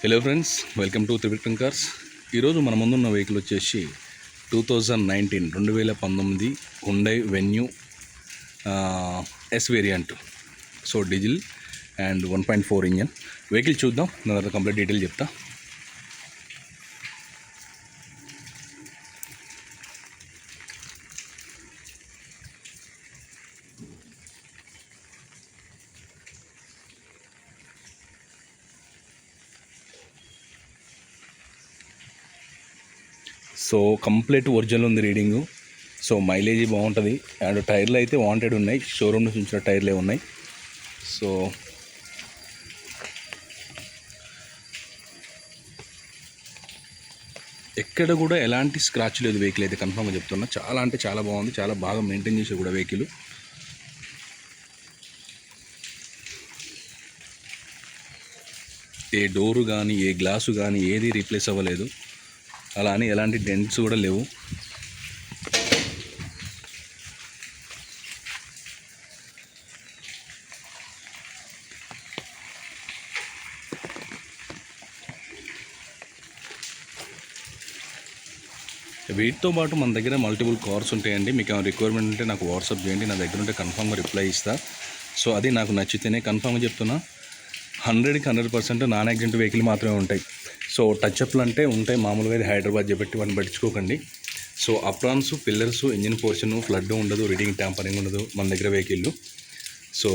Hello friends, welcome to Trivikram cars. ఈరోజు మన ముందున్న వెహికల్ వచ్చేసి 2019 Hyundai Venue yes variant. So diesel and 1.4 engine vehicle చూద్దాం. నా దగ్గర కంప్లీట్ డీటెయిల్ చెప్తా. సో కంప్లీట్ ఒరిజినల్ ఉంది రీడింగు. సో మైలేజ్ బాగుంటుంది అండ్ టైర్లు అయితే వాంటెడ్ ఉన్నాయి, షోరూమ్ నుంచి ఉంచిన టైర్లే ఉన్నాయి. సో ఎక్కడ కూడా ఎలాంటి స్క్రాచ్ లేదు వెహికల్ అయితే, కన్ఫర్మ్గా చెప్తున్నా. చాలా అంటే చాలా బాగుంది, చాలా బాగా మెయింటైన్ చేసే కూడా వెహికల్. ఏ డోరు కానీ ఏ గ్లాసు కానీ ఏది రీప్లేస్ అవ్వలేదు. అలా అని ఎలాంటి డెంట్స్ కూడా లేవు. వీటితో పాటు మన దగ్గర మల్టిపుల్ కార్స్ ఉంటాయండి. మీకు ఏమైనా రిక్వైర్మెంట్ ఉంటే నాకు వాట్సాప్ చేయండి, నా దగ్గర ఉంటే కన్ఫామ్గా రిప్లై ఇస్తా. సో అది నాకు నచ్చితేనే, కన్ఫామ్గా చెప్తున్నా, 100% నాన్ యాక్సిడెంట్ వెహికల్ మాత్రమే ఉంటాయి. సో టచ్అప్లు అంటే ఉంటాయి మామూలుగా, ఇది హైదరాబాద్ చెప్పి వాటిని పట్టించుకోకండి. So aprons, pillars, engine portion, flood ఉండదు, రీడింగ్ ట్యాంపరింగ్ ఉండదు మన దగ్గర వెహికల్. సో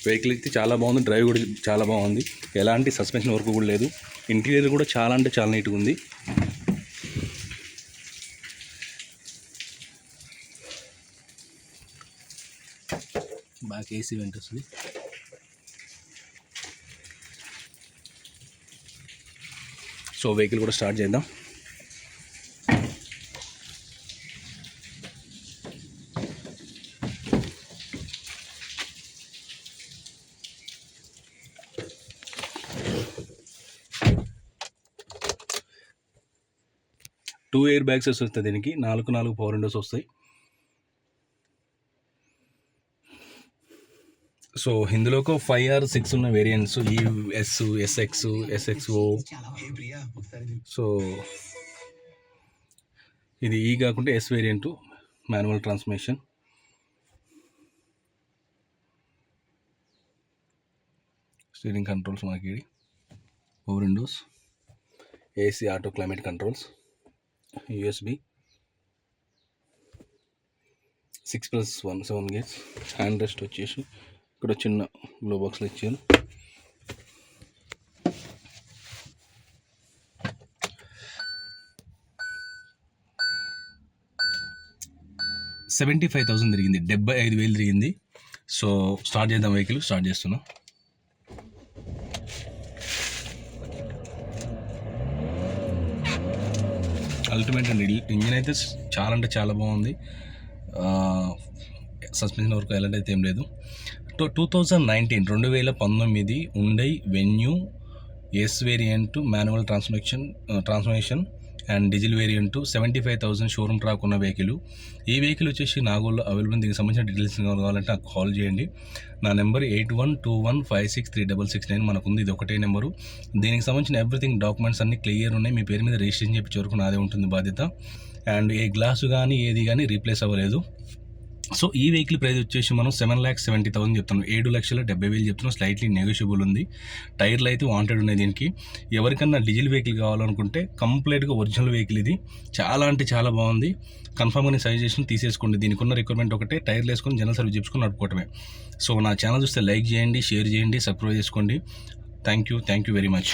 వెహికల్ అయితే చాలా బాగుంది, డ్రైవ్ కూడా చాలా బాగుంది, ఎలాంటి సస్పెన్షన్ వర్క్ కూడా లేదు. ఇంటీరియర్ కూడా చాలా అంటే చాలా నీట్గా ఉంది. బ్యాక్ ఏసీ వెంట్ వస్తుంది. సో వెహికల్ కూడా స్టార్ట్ చేద్దాం. టూ ఎయిర్ బ్యాగ్స్ వస్తాయి దీనికి, 4 పవర్ విండోస్ వస్తాయి. సో ఇందులోకి 5 or 6 ఉన్న variants, ES, SX, SXO. So ఇది ఈ కాకుండా S variant, manual transmission. Steering controls మనకి, power windows, AC auto climate controls, USB 6+1 7 gears. Hand rest వచ్చేసి ఇక్కడ చిన్న గ్లో బాక్స్లో ఇచ్చాను. $75,000 తిరిగింది, 75,000 తిరిగింది. సో స్టార్ట్ చేద్దాం, వెహికల్ స్టార్ట్ చేస్తున్నా. అల్టిమేట్ అండి, ఇంజిన్ అయితే చాలా అంటే చాలా బాగుంది. సస్పెన్షన్ వరకు ఎలాంటి అయితే ఏం లేదు. 2019 Hyundai Venue S variant, manual transmission and diesel variant, 75,000 showroom track ఉన్న వెహికల్. ఈ వెహికల్ వచ్చేసి నాగోల్లో అవైలబుల్. దీనికి సంబంధించిన డీటెయిల్స్ కావాలంటే నాకు కాల్ చేయండి. నా నెంబర్ 8121563669 మనకుంది, ఇది ఒకటే నెంబరు. దీనికి సంబంధించిన ఎవ్రీథింగ్ డాక్యుమెంట్స్ అన్ని క్లియర్ ఉన్నాయి. మీ పేరు మీద రిజిస్ట్రేషన్ చెప్పి వరకు నాదే ఉంటుంది బాధ్యత. అండ్ ఏ గ్లాసు కానీ ఏది కానీ రీప్లేస్ అవ్వలేదు. సో ఈ వెహికల్ ప్రైస్ వచ్చేసి మనం 7,70,000 చెప్తున్నాం, 7,70,000 చెప్తున్నాం. స్లైట్లీ నెగోషియబుల్ ఉంది. టైర్లు అయితే వాంటెడ్ ఉన్నాయి దీనికి. ఎవరికన్నా డీజిల్ వెహికల్ కావాలనుకుంటే కంప్లీట్గా ఒరిజినల్ వెహికల్ ఇది, చాలా అంటే చాలా బాగుంది. కన్ఫామ్గా నేను సజెషన్ తీసేసుకోండి. దీనికి ఉన్న రిక్వైర్మెంట్ ఒకటే, టైర్లు వేసుకొని జనరల్ సర్వీస్ చెప్పుకొని నడుపుకోవటమే. సో నా ఛానల్ చూస్తే లైక్ చేయండి, షేర్ చేయండి, సబ్స్క్రైబ్ చేసుకోండి. Thank you very much.